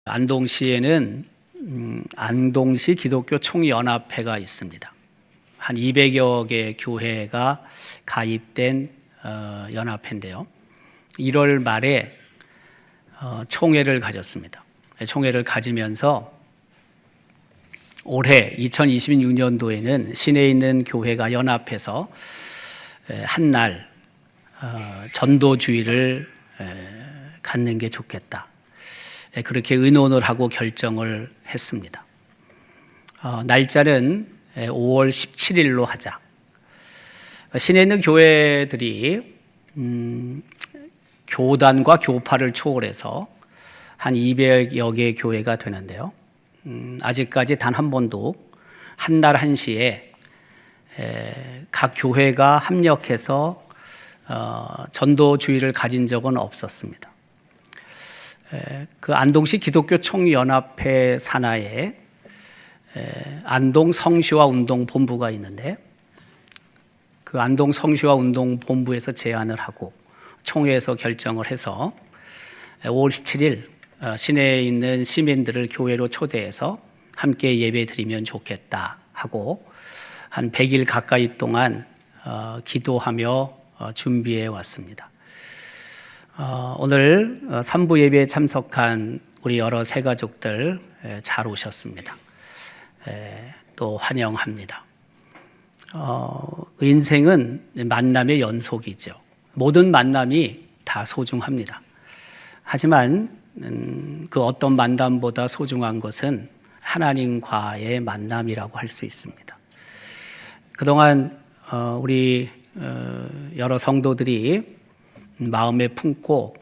안동시에는 안동시 기독교 총연합회가 있습니다. 한 200여 개 교회가 가입된 연합회인데요. 1월 말에 총회를 가졌습니다. 총회를 가지면서 올해 2026년도에는 시내에 있는 교회가 연합해서 한날 전도주의를 갖는 게 좋겠다. 그렇게 의논을 하고 결정을 했습니다. 날짜는 5월 17일로 하자. 시내에 있는 교회들이 교단과 교파를 초월해서 한 200여 개 교회가 되는데요. 아직까지 단 한 번도 한날 한시에 각 교회가 합력해서 전도주의를 가진 적은 없었습니다. 그 안동시 기독교 총연합회 산하에 안동 성시화 운동 본부가 있는데 그 안동 성시화 운동 본부에서 제안을 하고 총회에서 결정을 해서 5월 17일 시내에 있는 시민들을 교회로 초대해서 함께 예배 드리면 좋겠다 하고 한 100일 가까이 동안 기도하며 준비해 왔습니다. 오늘 3부 예배에 참석한 우리 여러 새가족들 잘 오셨습니다. 또 환영합니다. 인생은 만남의 연속이죠. 모든 만남이 다 소중합니다. 하지만 그 어떤 만남보다 소중한 것은 하나님과의 만남이라고 할 수 있습니다. 그동안 우리 여러 성도들이 마음에 품고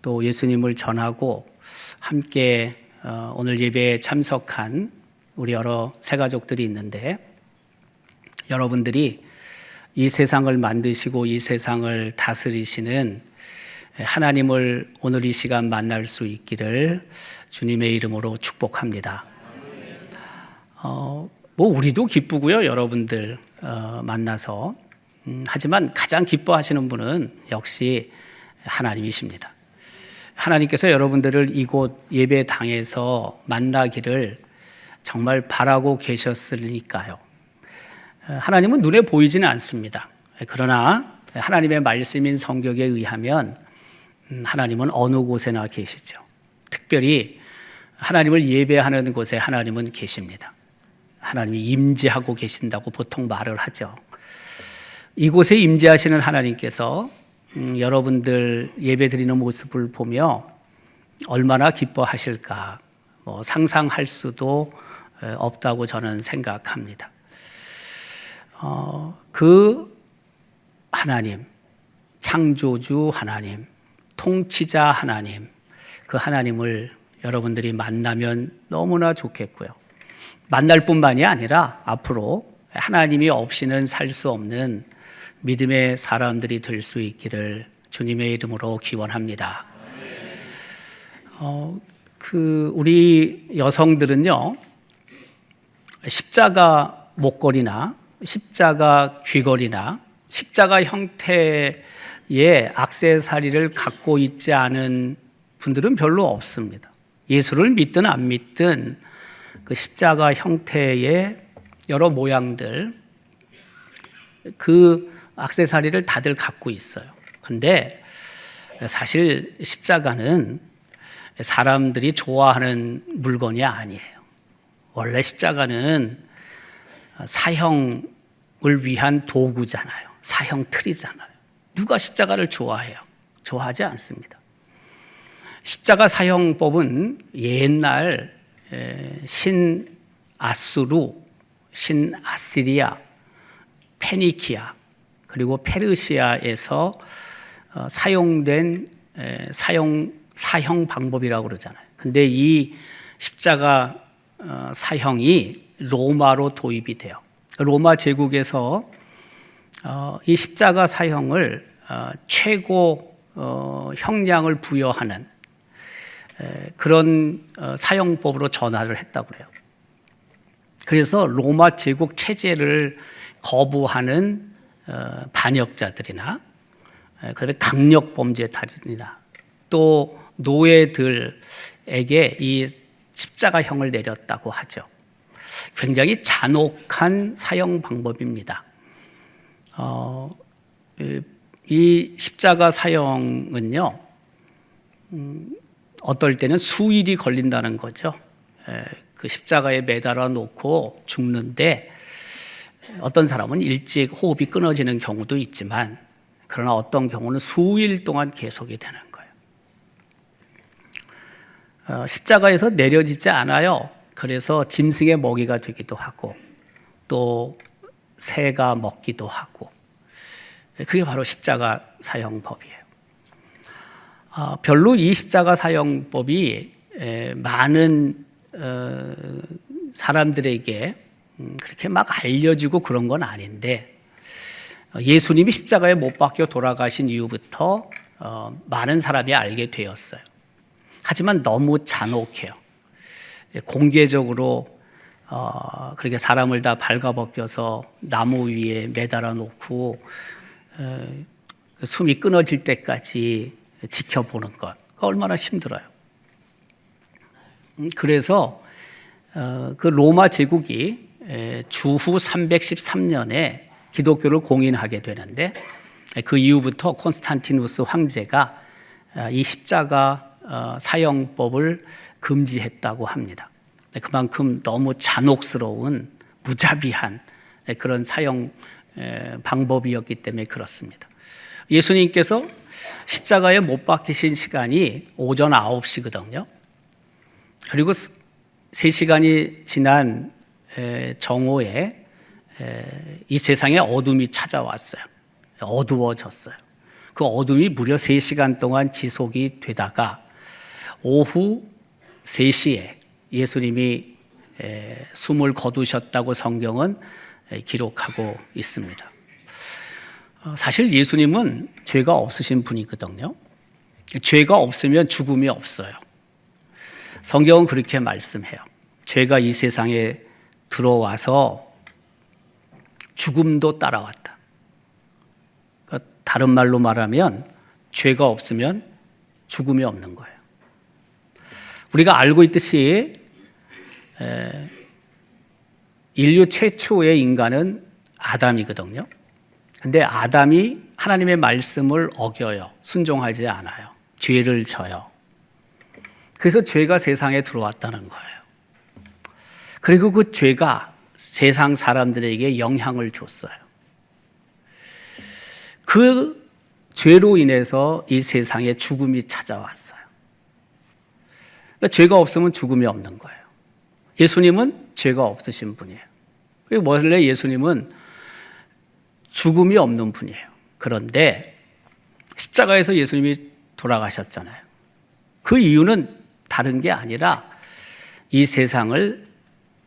또 예수님을 전하고 함께 오늘 예배에 참석한 우리 여러 새가족들이 있는데 여러분들이 이 세상을 만드시고 이 세상을 다스리시는 하나님을 오늘 이 시간 만날 수 있기를 주님의 이름으로 축복합니다. 우리도 기쁘고요, 여러분들 만나서. 하지만 가장 기뻐하시는 분은 역시 하나님이십니다. 하나님께서 여러분들을 이곳 예배당에서 만나기를 정말 바라고 계셨으니까요. 하나님은 눈에 보이지는 않습니다. 그러나 하나님의 말씀인 성경에 의하면 하나님은 어느 곳에나 계시죠. 특별히 하나님을 예배하는 곳에 하나님은 계십니다. 하나님이 임재하고 계신다고 보통 말을 하죠. 이곳에 임재하시는 하나님께서 여러분들 예배드리는 모습을 보며 얼마나 기뻐하실까 상상할 수도 없다고 저는 생각합니다. 그 하나님, 창조주 하나님, 통치자 하나님, 그 하나님을 여러분들이 만나면 너무나 좋겠고요. 만날 뿐만이 아니라 앞으로 하나님이 없이는 살 수 없는 믿음의 사람들이 될 수 있기를 주님의 이름으로 기원합니다. 우리 여성들은요, 십자가 목걸이나 십자가 귀걸이나 십자가 형태의 액세서리를 갖고 있지 않은 분들은 별로 없습니다. 예수를 믿든 안 믿든 그 십자가 형태의 여러 모양들, 그 액세서리를 다들 갖고 있어요. 근데 사실 십자가는 사람들이 좋아하는 물건이 아니에요. 원래 십자가는 사형을 위한 도구잖아요. 사형 틀이잖아요. 누가 십자가를 좋아해요? 좋아하지 않습니다. 십자가 사형법은 옛날 신아수르, 신아시리아, 페니키아 그리고 페르시아에서 사용된 사형 방법이라고 그러잖아요. 근데 이 십자가 사형이 로마로 도입이 돼요. 로마 제국에서 이 십자가 사형을 최고 형량을 부여하는 그런 사형법으로 전환을 했다고 해요. 그래서 로마 제국 체제를 거부하는 반역자들이나 그다음에 강력 범죄자들이나 또 노예들에게 이 십자가형을 내렸다고 하죠. 굉장히 잔혹한 사형 방법입니다. 이 십자가 사형은요, 어떨 때는 수일이 걸린다는 거죠. 그 십자가에 매달아 놓고 죽는데 어떤 사람은 일찍 호흡이 끊어지는 경우도 있지만, 그러나 어떤 경우는 수일 동안 계속이 되는 거예요. 십자가에서 내려지지 않아요. 그래서 짐승의 먹이가 되기도 하고 또 새가 먹기도 하고, 그게 바로 십자가 사형법이에요. 별로 이 십자가 사형법이 많은 사람들에게 그렇게 막 알려지고 그런 건 아닌데, 예수님이 십자가에 못 박혀 돌아가신 이후부터 많은 사람이 알게 되었어요. 하지만 너무 잔혹해요. 공개적으로 그렇게 사람을 다 발가벗겨서 나무 위에 매달아 놓고 숨이 끊어질 때까지 지켜보는 것, 얼마나 힘들어요. 그래서 그 로마 제국이 주후 313년에 기독교를 공인하게 되는데, 그 이후부터 콘스탄티누스 황제가 이 십자가 사형법을 금지했다고 합니다. 그만큼 너무 잔혹스러운 무자비한 그런 사형 방법이었기 때문에 그렇습니다. 예수님께서 십자가에 못 박히신 시간이 오전 9시거든요. 그리고 3시간이 지난 정오에 이 세상에 어둠이 찾아왔어요. 어두워졌어요. 그 어둠이 무려 3시간 동안 지속이 되다가 오후 3시에 예수님이 숨을 거두셨다고 성경은 기록하고 있습니다. 사실 예수님은 죄가 없으신 분이거든요. 죄가 없으면 죽음이 없어요. 성경은 그렇게 말씀해요. 죄가 이 세상에 들어와서 죽음도 따라왔다. 그러니까 다른 말로 말하면 죄가 없으면 죽음이 없는 거예요. 우리가 알고 있듯이 인류 최초의 인간은 아담이거든요. 근데 아담이 하나님의 말씀을 어겨요. 순종하지 않아요. 죄를 져요. 그래서 죄가 세상에 들어왔다는 거예요. 그리고 그 죄가 세상 사람들에게 영향을 줬어요. 그 죄로 인해서 이 세상에 죽음이 찾아왔어요. 그러니까 죄가 없으면 죽음이 없는 거예요. 예수님은 죄가 없으신 분이에요. 그리고 원래 예수님은 죽음이 없는 분이에요. 그런데 십자가에서 예수님이 돌아가셨잖아요. 그 이유는 다른 게 아니라 이 세상을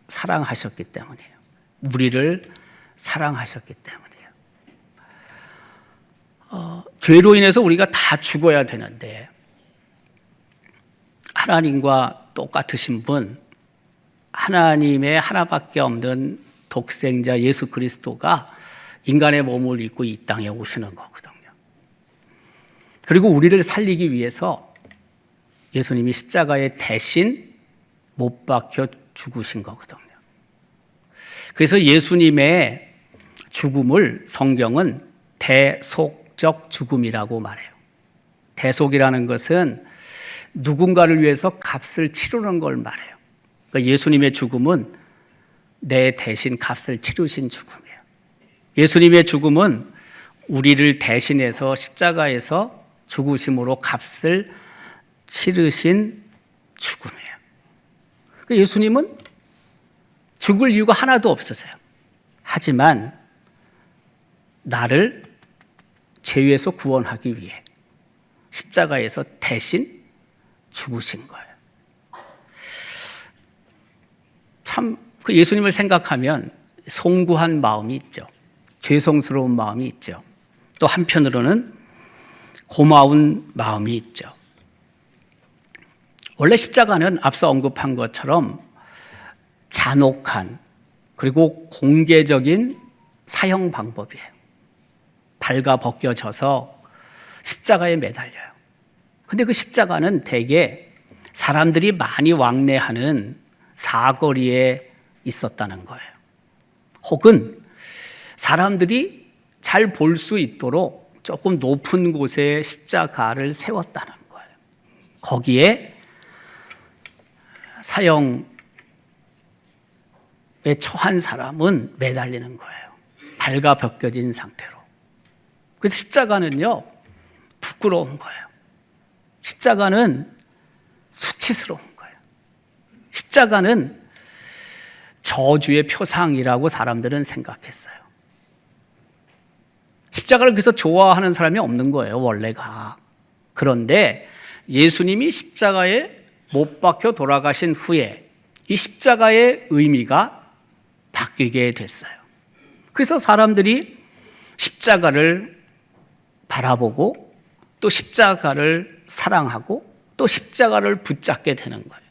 사랑하셨기 때문이에요. 우리를 사랑하셨기 때문이에요. 죄로 인해서 우리가 다 죽어야 되는데, 하나님과 똑같으신 분, 하나님의 하나밖에 없는 독생자 예수 그리스도가 인간의 몸을 입고 이 땅에 오시는 거거든요. 그리고 우리를 살리기 위해서 예수님이 십자가에 대신 못 박혀 죽으신 거거든요. 그래서 예수님의 죽음을 성경은 대속적 죽음이라고 말해요. 대속이라는 것은 누군가를 위해서 값을 치르는 걸 말해요. 그러니까 예수님의 죽음은 내 대신 값을 치르신 죽음이에요. 예수님의 죽음은 우리를 대신해서 십자가에서 죽으심으로 값을 치르신 죽음이에요. 그러니까 예수님은 죽을 이유가 하나도 없으세요. 하지만 나를 죄에서 구원하기 위해 십자가에서 대신 죽으신 거예요. 참, 그 예수님을 생각하면 송구한 마음이 있죠. 죄송스러운 마음이 있죠. 또 한편으로는 고마운 마음이 있죠. 원래 십자가는 앞서 언급한 것처럼 잔혹한 그리고 공개적인 사형 방법이에요. 발가 벗겨져서 십자가에 매달려요. 근데 그 십자가는 대개 사람들이 많이 왕래하는 사거리에 있었다는 거예요. 혹은 사람들이 잘 볼 수 있도록 조금 높은 곳에 십자가를 세웠다는 거예요. 거기에 사형에 처한 사람은 매달리는 거예요. 발가 벗겨진 상태로. 그 십자가는요, 부끄러운 거예요. 십자가는 수치스러운 거예요. 십자가는 저주의 표상이라고 사람들은 생각했어요. 십자가를 그래서 좋아하는 사람이 없는 거예요, 원래가. 그런데 예수님이 십자가에 못 박혀 돌아가신 후에 이 십자가의 의미가 바뀌게 됐어요. 그래서 사람들이 십자가를 바라보고 또 십자가를 사랑하고 또 십자가를 붙잡게 되는 거예요.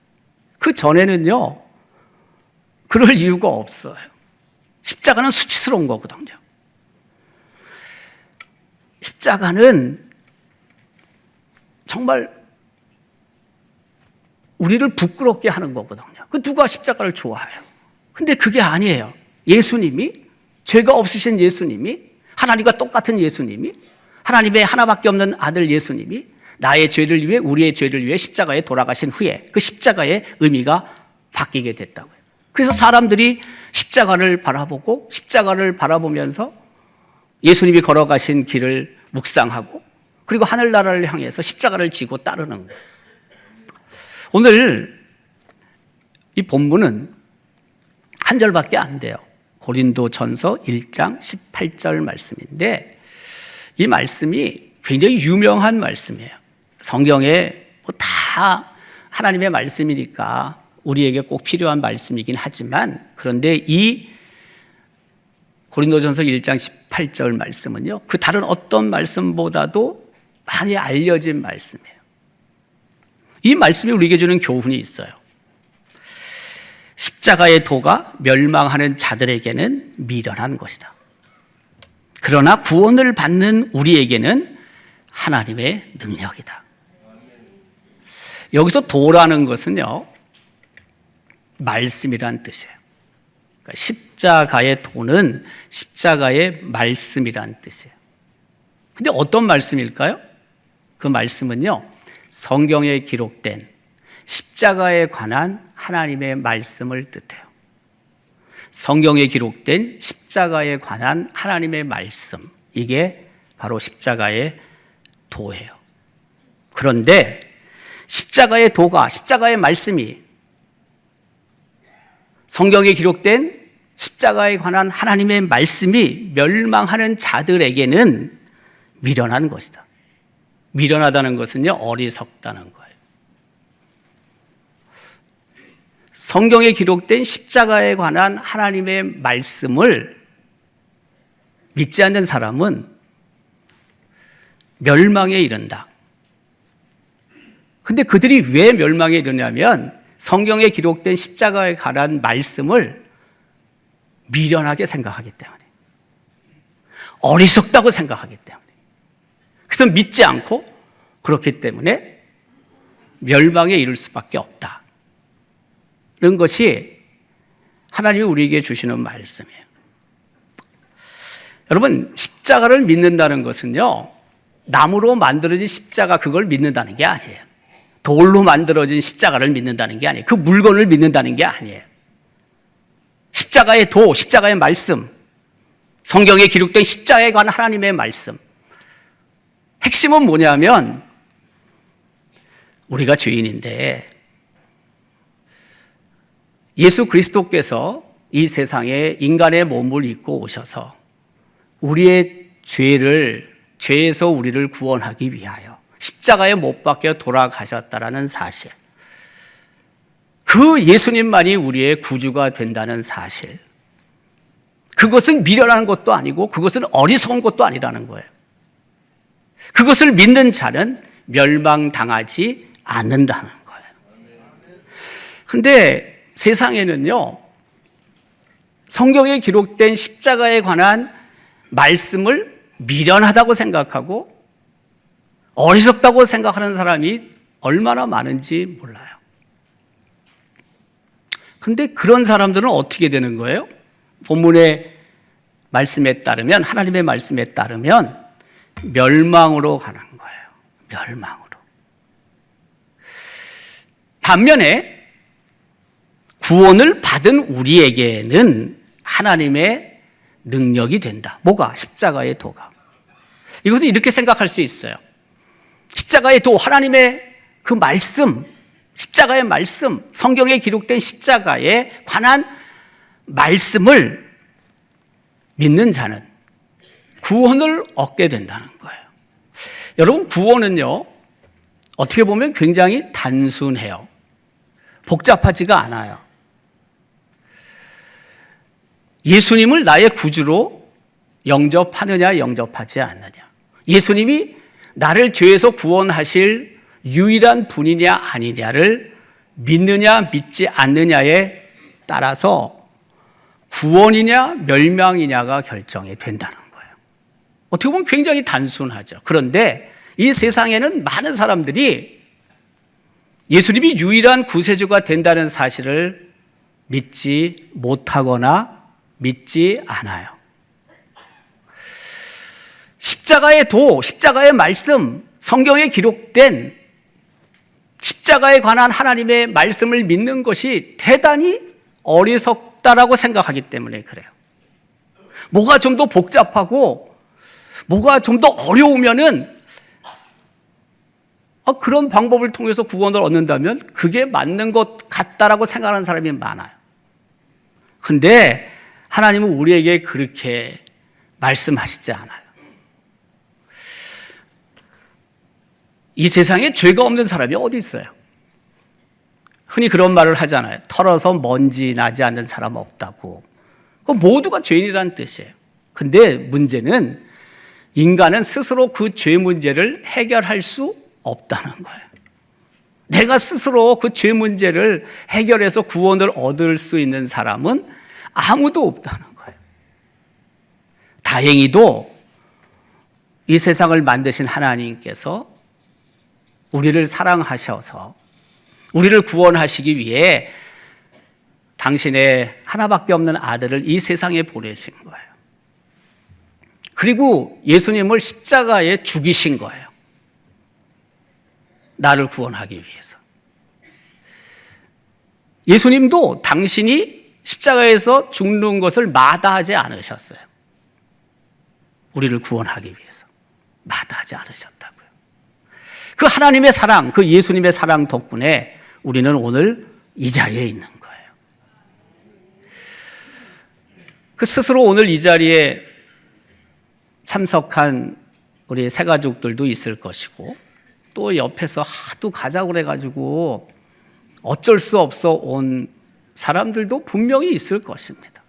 그 전에는요, 그럴 이유가 없어요. 십자가는 수치스러운 거거든요. 십자가는 정말 우리를 부끄럽게 하는 거거든요. 그 누가 십자가를 좋아해요? 근데 그게 아니에요. 예수님이, 죄가 없으신 예수님이, 하나님과 똑같은 예수님이, 하나님의 하나밖에 없는 아들 예수님이 나의 죄를 위해, 우리의 죄를 위해 십자가에 돌아가신 후에 그 십자가의 의미가 바뀌게 됐다고요. 그래서 사람들이 십자가를 바라보고 십자가를 바라보면서 예수님이 걸어가신 길을 묵상하고 그리고 하늘나라를 향해서 십자가를 지고 따르는 거예요. 오늘 이 본문은 한 절밖에 안 돼요. 고린도전서 1장 18절 말씀인데 이 말씀이 굉장히 유명한 말씀이에요. 성경에 다 하나님의 말씀이니까 우리에게 꼭 필요한 말씀이긴 하지만 그런데 이 고린도전서 1장 18절 말씀은요, 그 다른 어떤 말씀보다도 많이 알려진 말씀이에요. 이 말씀이 우리에게 주는 교훈이 있어요. 십자가의 도가 멸망하는 자들에게는 미련한 것이다. 그러나 구원을 받는 우리에게는 하나님의 능력이다. 여기서 도라는 것은요, 말씀이란 뜻이에요. 그러니까 십자가의 도는 십자가의 말씀이란 뜻이에요. 근데 어떤 말씀일까요? 그 말씀은요, 성경에 기록된 십자가에 관한 하나님의 말씀을 뜻해요. 성경에 기록된 십자가에 관한 하나님의 말씀, 이게 바로 십자가의 도예요. 그런데 십자가의 도가, 십자가의 말씀이 성경에 기록된 십자가에 관한 하나님의 말씀이 멸망하는 자들에게는 미련한 것이다. 미련하다는 것은요, 어리석다는 거예요. 성경에 기록된 십자가에 관한 하나님의 말씀을 믿지 않는 사람은 멸망에 이른다. 근데 그들이 왜 멸망에 이르냐면 성경에 기록된 십자가에 관한 말씀을 미련하게 생각하기 때문에, 어리석다고 생각하기 때문에, 그래서 믿지 않고 그렇기 때문에 멸망에 이를 수밖에 없다. 이런 것이 하나님이 우리에게 주시는 말씀이에요. 여러분, 십자가를 믿는다는 것은요, 나무로 만들어진 십자가 그걸 믿는다는 게 아니에요. 돌로 만들어진 십자가를 믿는다는 게 아니에요. 그 물건을 믿는다는 게 아니에요. 십자가의 도, 십자가의 말씀, 성경에 기록된 십자가에 관한 하나님의 말씀. 핵심은 뭐냐면 우리가 죄인인데 예수 그리스도께서 이 세상에 인간의 몸을 입고 오셔서 우리의 죄에서 우리를 구원하기 위하여 십자가에 못 박혀 돌아가셨다라는 사실, 그 예수님만이 우리의 구주가 된다는 사실, 그것은 미련한 것도 아니고 그것은 어리석은 것도 아니라는 거예요. 그것을 믿는 자는 멸망당하지 않는다는 거예요. 그런데 세상에는요, 성경에 기록된 십자가에 관한 말씀을 미련하다고 생각하고 어리석다고 생각하는 사람이 얼마나 많은지 몰라요. 근데 그런 사람들은 어떻게 되는 거예요? 본문의 말씀에 따르면, 하나님의 말씀에 따르면 멸망으로 가는 거예요. 멸망으로. 반면에 구원을 받은 우리에게는 하나님의 능력이 된다. 뭐가? 십자가의 도가. 이것은 이렇게 생각할 수 있어요. 십자가의 도, 하나님의 그 말씀, 십자가의 말씀, 성경에 기록된 십자가에 관한 말씀을 믿는 자는 구원을 얻게 된다는 거예요. 여러분, 구원은요, 어떻게 보면 굉장히 단순해요. 복잡하지가 않아요. 예수님을 나의 구주로 영접하느냐, 영접하지 않느냐. 예수님이 나를 죄에서 구원하실 유일한 분이냐, 아니냐를 믿느냐, 믿지 않느냐에 따라서 구원이냐, 멸망이냐가 결정이 된다는 거예요. 어떻게 보면 굉장히 단순하죠. 그런데 이 세상에는 많은 사람들이 예수님이 유일한 구세주가 된다는 사실을 믿지 못하거나 믿지 않아요. 십자가의 도, 십자가의 말씀, 성경에 기록된 십자가에 관한 하나님의 말씀을 믿는 것이 대단히 어리석다라고 생각하기 때문에 그래요. 뭐가 좀 더 복잡하고 뭐가 좀 더 어려우면은 그런 방법을 통해서 구원을 얻는다면 그게 맞는 것 같다라고 생각하는 사람이 많아요. 근데 하나님은 우리에게 그렇게 말씀하시지 않아요. 이 세상에 죄가 없는 사람이 어디 있어요? 흔히 그런 말을 하잖아요. 털어서 먼지 나지 않는 사람 없다고. 그 모두가 죄인이라는 뜻이에요. 근데 문제는 인간은 스스로 그 죄 문제를 해결할 수 없다는 거예요. 내가 스스로 그 죄 문제를 해결해서 구원을 얻을 수 있는 사람은 아무도 없다는 거예요. 다행히도 이 세상을 만드신 하나님께서 우리를 사랑하셔서 우리를 구원하시기 위해 당신의 하나밖에 없는 아들을 이 세상에 보내신 거예요. 그리고 예수님을 십자가에 죽이신 거예요. 나를 구원하기 위해서. 예수님도 당신이 십자가에서 죽는 것을 마다하지 않으셨어요. 우리를 구원하기 위해서. 마다하지 않으셨다고요. 그 하나님의 사랑, 그 예수님의 사랑 덕분에 우리는 오늘 이 자리에 있는 거예요. 그 스스로 오늘 이 자리에 참석한 우리 새 가족들도 있을 것이고 또 옆에서 하도 가자고 그래가지고 어쩔 수 없어 온 사람들도 분명히 있을 것입니다.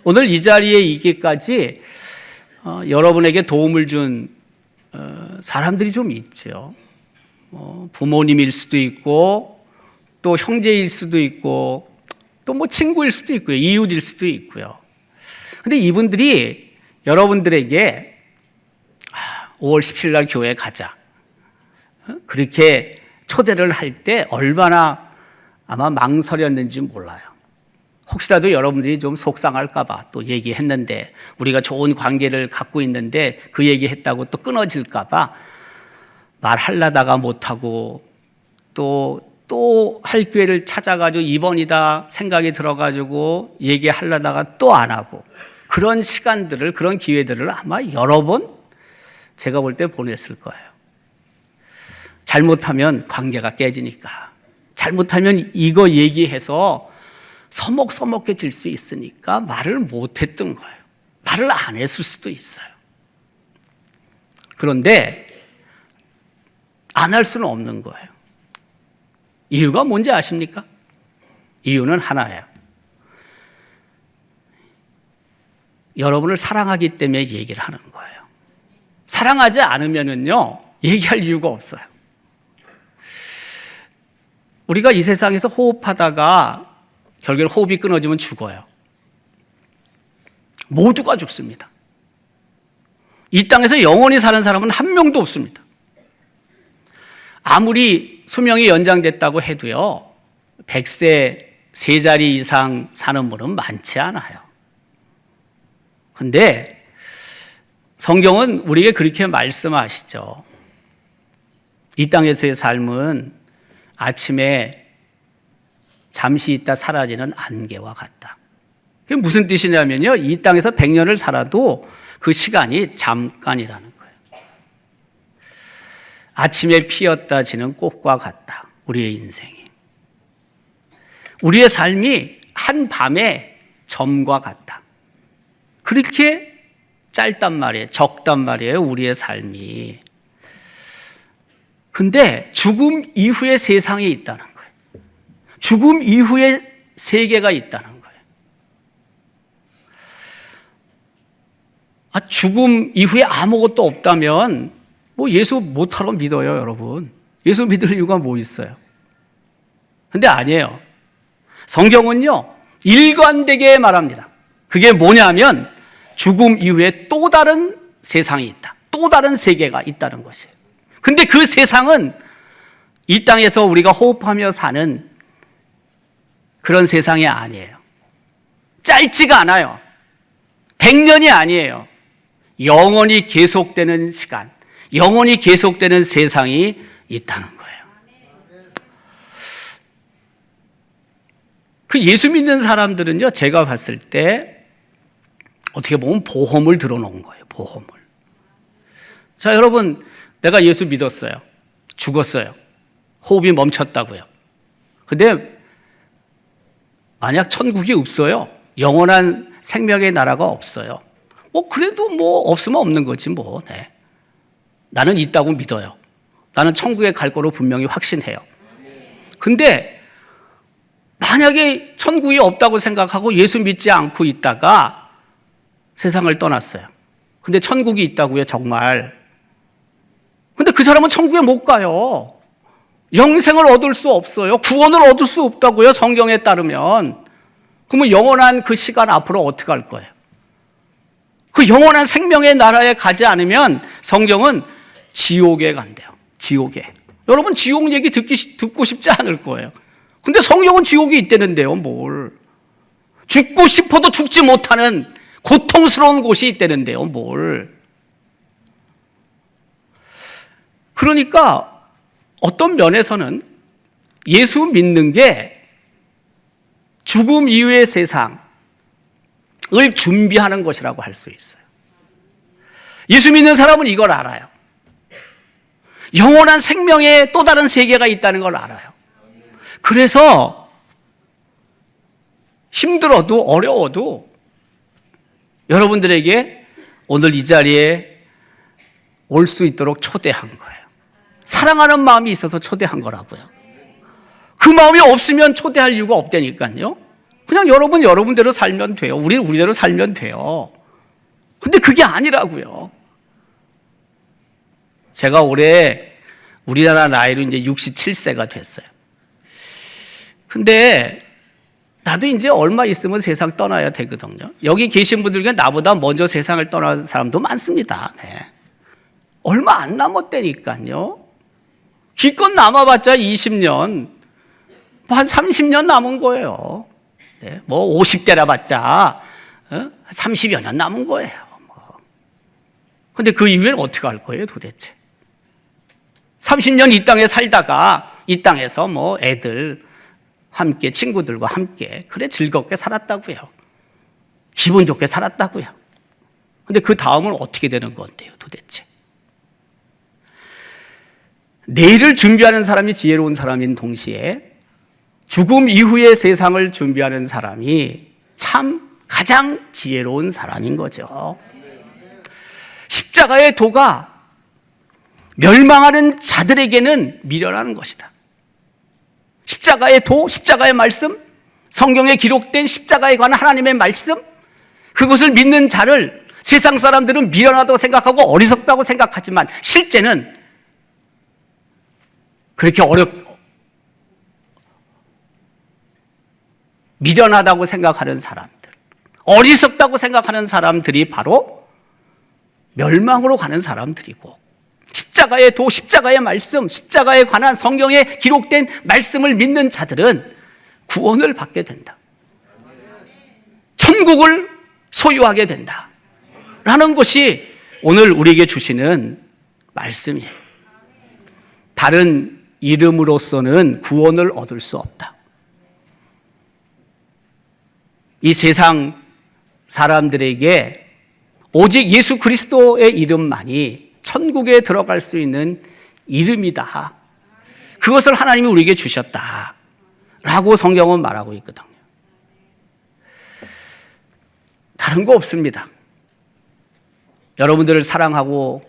오늘 이 자리에 있기까지 여러분에게 도움을 준 사람들이 좀 있죠. 부모님일 수도 있고 또 형제일 수도 있고 또 뭐 친구일 수도 있고요. 이웃일 수도 있고요. 근데 이분들이 여러분들에게 5월 17일 날 교회 가자 그렇게 초대를 할 때 얼마나 아마 망설였는지 몰라요. 혹시라도 여러분들이 좀 속상할까 봐 또 얘기했는데 우리가 좋은 관계를 갖고 있는데 그 얘기했다고 또 끊어질까 봐 말하려다가 못하고 또 할 기회를 찾아가지고 이번이다 생각이 들어가지고 얘기하려다가 또 안 하고 그런 시간들을 그런 기회들을 아마 여러 번 제가 볼 때 보냈을 거예요. 잘못하면 관계가 깨지니까 잘못하면 이거 얘기해서 서먹서먹해질 수 있으니까 말을 못했던 거예요. 말을 안 했을 수도 있어요. 그런데 안 할 수는 없는 거예요. 이유가 뭔지 아십니까? 이유는 하나예요. 여러분을 사랑하기 때문에 얘기를 하는 거예요. 사랑하지 않으면요 얘기할 이유가 없어요. 우리가 이 세상에서 호흡하다가 결국에 호흡이 끊어지면 죽어요. 모두가 죽습니다. 이 땅에서 영원히 사는 사람은 한 명도 없습니다. 아무리 수명이 연장됐다고 해도요, 100세 3자리 이상 사는 분은 많지 않아요. 근데 성경은 우리에게 그렇게 말씀하시죠. 이 땅에서의 삶은 아침에 잠시 있다 사라지는 안개와 같다. 그게 무슨 뜻이냐면요, 이 땅에서 100년을 살아도 그 시간이 잠깐이라는 거예요. 아침에 피었다 지는 꽃과 같다, 우리의 인생이. 우리의 삶이 한 밤의 점과 같다. 그렇게 짧단 말이에요. 적단 말이에요, 우리의 삶이. 근데 죽음 이후의 세상이 있다는 거예요. 죽음 이후의 세계가 있다는 거예요. 죽음 이후에 아무것도 없다면 뭐 예수 못하러 믿어요, 여러분. 예수 믿을 이유가 뭐 있어요? 근데 아니에요. 성경은요, 일관되게 말합니다. 그게 뭐냐면 죽음 이후에 또 다른 세상이 있다. 또 다른 세계가 있다는 것이에요. 근데 그 세상은 이 땅에서 우리가 호흡하며 사는 그런 세상이 아니에요. 짧지가 않아요. 100년이 아니에요. 영원히 계속되는 시간, 영원히 계속되는 세상이 있다는 거예요. 그 예수 믿는 사람들은요, 제가 봤을 때 어떻게 보면 보험을 들어놓은 거예요. 보험을. 자, 여러분, 내가 예수 믿었어요. 죽었어요. 호흡이 멈췄다고요. 근데 만약 천국이 없어요, 영원한 생명의 나라가 없어요, 뭐 그래도 뭐 없으면 없는 거지 뭐. 네. 나는 있다고 믿어요. 나는 천국에 갈 거로 분명히 확신해요. 근데 만약에 천국이 없다고 생각하고 예수 믿지 않고 있다가 세상을 떠났어요. 근데 천국이 있다고요, 정말. 근데 그 사람은 천국에 못 가요. 영생을 얻을 수 없어요. 구원을 얻을 수 없다고요, 성경에 따르면. 그러면 영원한 그 시간 앞으로 어떻게 할 거예요? 그 영원한 생명의 나라에 가지 않으면 성경은 지옥에 간대요. 지옥에. 여러분, 지옥 얘기 듣고 싶지 않을 거예요. 근데 성경은 지옥이 있다는데요, 뭘. 죽고 싶어도 죽지 못하는 고통스러운 곳이 있다는데요, 뭘. 그러니까 어떤 면에서는 예수 믿는 게 죽음 이후의 세상을 준비하는 것이라고 할 수 있어요. 예수 믿는 사람은 이걸 알아요. 영원한 생명의 또 다른 세계가 있다는 걸 알아요. 그래서 힘들어도 어려워도 여러분들에게 오늘 이 자리에 올 수 있도록 초대한 거예요. 사랑하는 마음이 있어서 초대한 거라고요. 그 마음이 없으면 초대할 이유가 없다니까요. 그냥 여러분대로 살면 돼요. 우리대로 살면 돼요. 근데 그게 아니라고요. 제가 올해 우리나라 나이로 이제 67세가 됐어요. 근데 나도 이제 얼마 있으면 세상 떠나야 되거든요. 여기 계신 분들 중에 나보다 먼저 세상을 떠난 사람도 많습니다. 네. 얼마 안 남았다니까요. 기껏 남아봤자 20년, 한 30년 남은 거예요. 네. 뭐 50대라 봤자 30여 년 남은 거예요. 근데 그 이후에는 어떻게 할 거예요, 도대체? 30년 이 땅에 살다가 이 땅에서 뭐 애들 함께, 친구들과 함께 그래 즐겁게 살았다고요. 기분 좋게 살았다고요. 근데 그 다음은 어떻게 되는 건데요, 도대체? 내일을 준비하는 사람이 지혜로운 사람인 동시에 죽음 이후의 세상을 준비하는 사람이 참 가장 지혜로운 사람인 거죠. 십자가의 도가 멸망하는 자들에게는 미련한 것이다. 십자가의 도, 십자가의 말씀, 성경에 기록된 십자가에 관한 하나님의 말씀, 그것을 믿는 자를 세상 사람들은 미련하다고 생각하고 어리석다고 생각하지만 실제는 그렇게 미련하다고 생각하는 사람들, 어리석다고 생각하는 사람들이 바로 멸망으로 가는 사람들이고, 십자가의 도, 십자가의 말씀, 십자가에 관한 성경에 기록된 말씀을 믿는 자들은 구원을 받게 된다. 천국을 소유하게 된다. 라는 것이 오늘 우리에게 주시는 말씀이에요. 다른 이름으로서는 구원을 얻을 수 없다. 이 세상 사람들에게 오직 예수 그리스도의 이름만이 천국에 들어갈 수 있는 이름이다. 그것을 하나님이 우리에게 주셨다. 라고 성경은 말하고 있거든요. 다른 거 없습니다. 여러분들을 사랑하고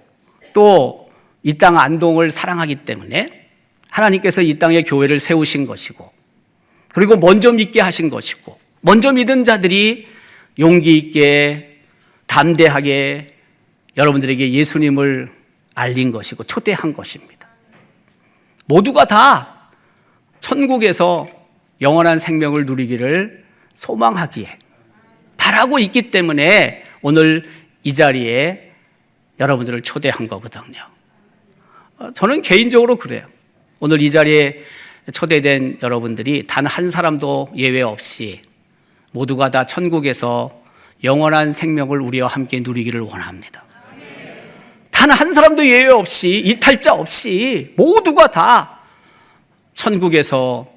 또 이 땅 안동을 사랑하기 때문에 하나님께서 이 땅에 교회를 세우신 것이고, 그리고 먼저 믿게 하신 것이고, 먼저 믿은 자들이 용기 있게 담대하게 여러분들에게 예수님을 알린 것이고 초대한 것입니다. 모두가 다 천국에서 영원한 생명을 누리기를 소망하기에 바라고 있기 때문에 오늘 이 자리에 여러분들을 초대한 거거든요. 저는 개인적으로 그래요. 오늘 이 자리에 초대된 여러분들이 단 한 사람도 예외 없이 모두가 다 천국에서 영원한 생명을 우리와 함께 누리기를 원합니다. 단 한 사람도 예외 없이, 이탈자 없이 모두가 다 천국에서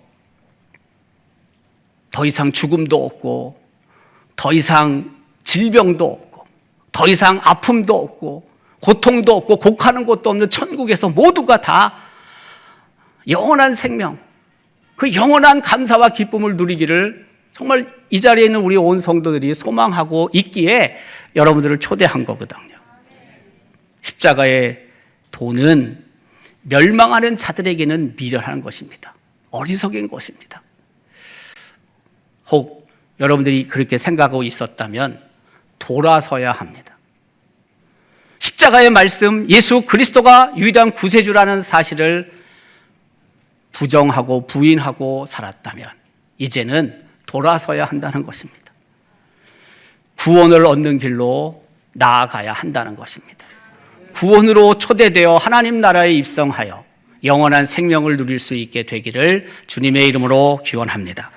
더 이상 죽음도 없고, 더 이상 질병도 없고, 더 이상 아픔도 없고, 고통도 없고, 곡하는 것도 없는 천국에서 모두가 다 영원한 생명, 그 영원한 감사와 기쁨을 누리기를 정말 이 자리에 있는 우리 온 성도들이 소망하고 있기에 여러분들을 초대한 거거든요. 십자가의 도는 멸망하는 자들에게는 미련한 것입니다. 어리석인 것입니다. 혹 여러분들이 그렇게 생각하고 있었다면 돌아서야 합니다. 십자가의 말씀, 예수 그리스도가 유일한 구세주라는 사실을 부정하고 부인하고 살았다면 이제는 돌아서야 한다는 것입니다. 구원을 얻는 길로 나아가야 한다는 것입니다. 구원으로 초대되어 하나님 나라에 입성하여 영원한 생명을 누릴 수 있게 되기를 주님의 이름으로 기원합니다.